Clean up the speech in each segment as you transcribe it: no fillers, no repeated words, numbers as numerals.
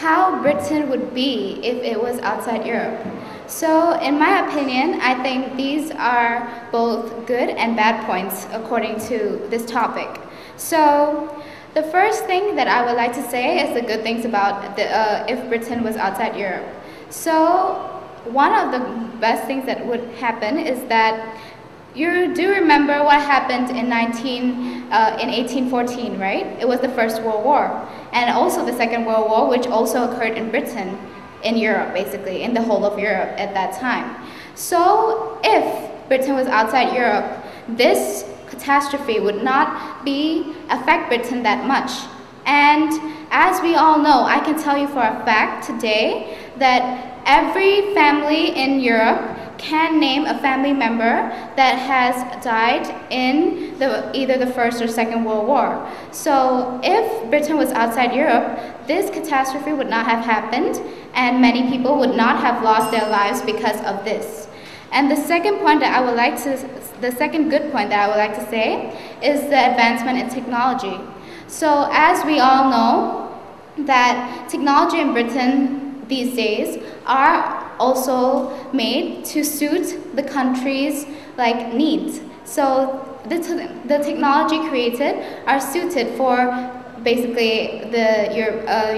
how Britain would be if it was outside Europe. So in my opinion, I think these are both good and bad points according to this topic. So the first thing that I would like to say is the good things about if Britain was outside Europe. So one of the best things that would happen is that you do remember what happened in 1814, right? It was the First World War, and also the Second World War, which also occurred in Britain, in Europe, basically, in the whole of Europe at that time. So if Britain was outside Europe, this catastrophe would not affect Britain that much. And as we all know, I can tell you for a fact today that every family in Europe can name a family member that has died in either the First or Second World War. So if Britain was outside Europe, this catastrophe would not have happened, and many people would not have lost their lives because of this. And the second good point that I would like to say is the advancement in technology. So as we all know, that technology in Britain these days are also made to suit the country's needs. So the technology created are suited for basically the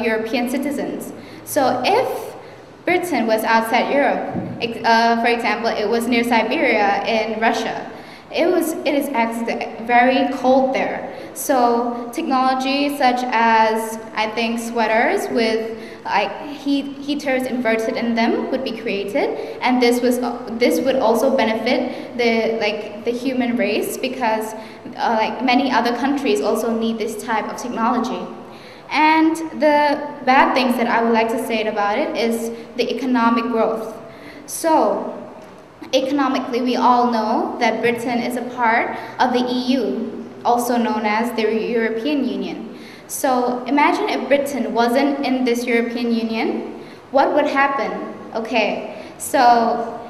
European citizens. So if Britain was outside Europe, for example, it was near Siberia in Russia, it is actually very cold there. So technology such as, I think, sweaters with heaters inverted in them would be created, and this would also benefit the human race, because many other countries also need this type of technology. And the bad things that I would like to say about it is the economic growth. So economically, we all know that Britain is a part of the EU, also known as the European Union. So imagine if Britain wasn't in this European Union, what would happen? Okay, so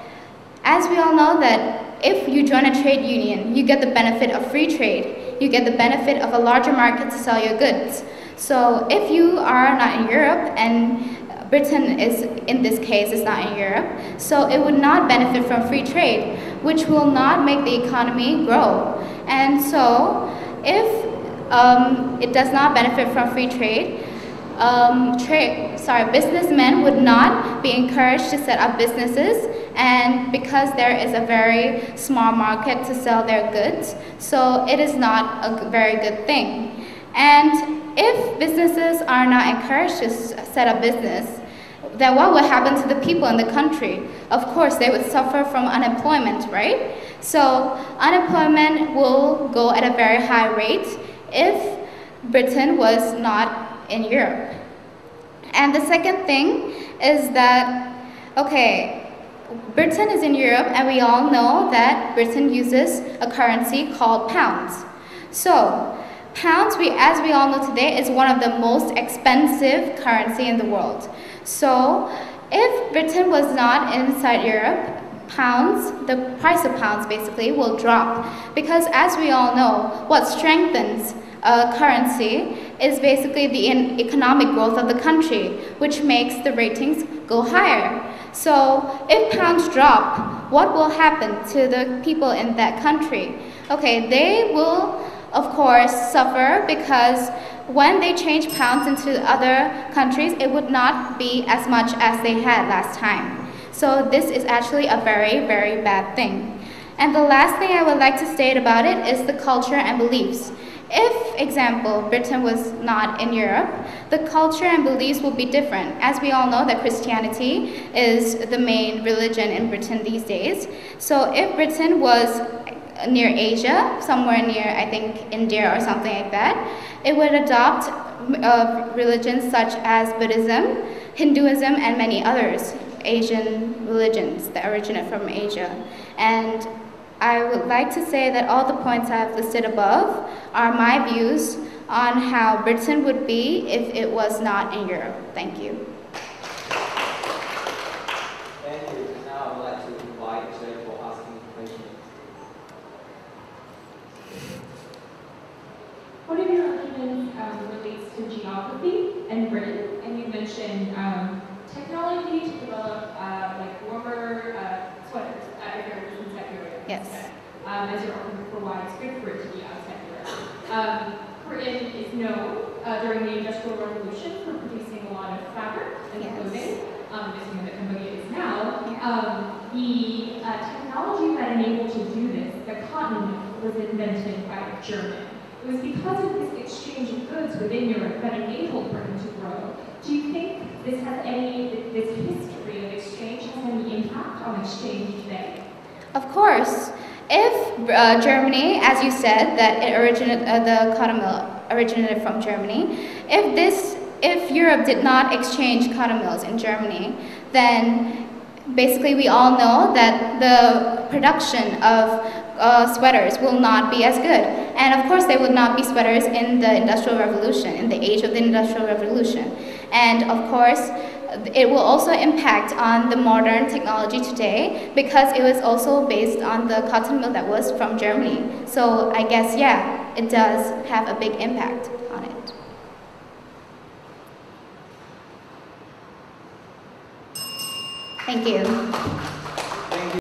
as we all know that if you join a trade union, you get the benefit of free trade. You get the benefit of a larger market to sell your goods. So if you are not in Europe, and Britain is, in this case, is not in Europe, so it would not benefit from free trade, which will not make the economy grow. And so if it does not benefit from free trade, businessmen would not be encouraged to set up businesses, and because there is a very small market to sell their goods, so it is not a very good thing. And if businesses are not encouraged to set up business, then what would happen to the people in the country? Of course, they would suffer from unemployment, right? So unemployment will go at a very high rate if Britain was not in Europe. And the second thing is that, okay, Britain is in Europe, and we all know that Britain uses a currency called pounds. So pounds, as we all know today, is one of the most expensive currency in the world. So if Britain was not inside Europe, pounds, the price of pounds basically will drop, because as we all know, what strengthens a currency is basically the economic growth of the country, which makes the ratings go higher. So if pounds drop, what will happen to the people in that country? Okay, they will of course suffer, because when they change pounds into other countries, it would not be as much as they had last time. So this is actually a very, very bad thing. And the last thing I would like to state about it is the culture and beliefs. If, example, Britain was not in Europe, the culture and beliefs will be different. As we all know that Christianity is the main religion in Britain these days. So if Britain was near Asia, somewhere near, I think, India or something like that, it would adopt religions such as Buddhism, Hinduism, and many others, Asian religions that originate from Asia. And I would like to say that all the points I have listed above are my views on how Britain would be if it was not in Europe. Thank you. Thank you. And now I would like to invite Jay for asking questions. One of your arguments relates to geography and Britain, and you mentioned mentioned technology to develop like warmer sweaters if you're in February. Yes. As you're arguing for why it's good for it to be outside Europe. Britain is known during the Industrial Revolution for producing a lot of fabric and clothing, assuming that Cambodia is now. The technology that enabled to do this, the cotton, was invented by Germany. It was because of this exchange of goods within Europe that enabled Britain to grow. Do you think this history of exchange has any impact on exchange today? Of course. If Germany, as you said, that it the cotton mill originated from Germany, if Europe did not exchange cotton mills in Germany, then basically we all know that the production of sweaters will not be as good. And of course there would not be sweaters in the Industrial Revolution, in the age of the Industrial Revolution. And of course, it will also impact on the modern technology today because it was also based on the cotton mill that was from Germany. So I guess, yeah, it does have a big impact on it. Thank you.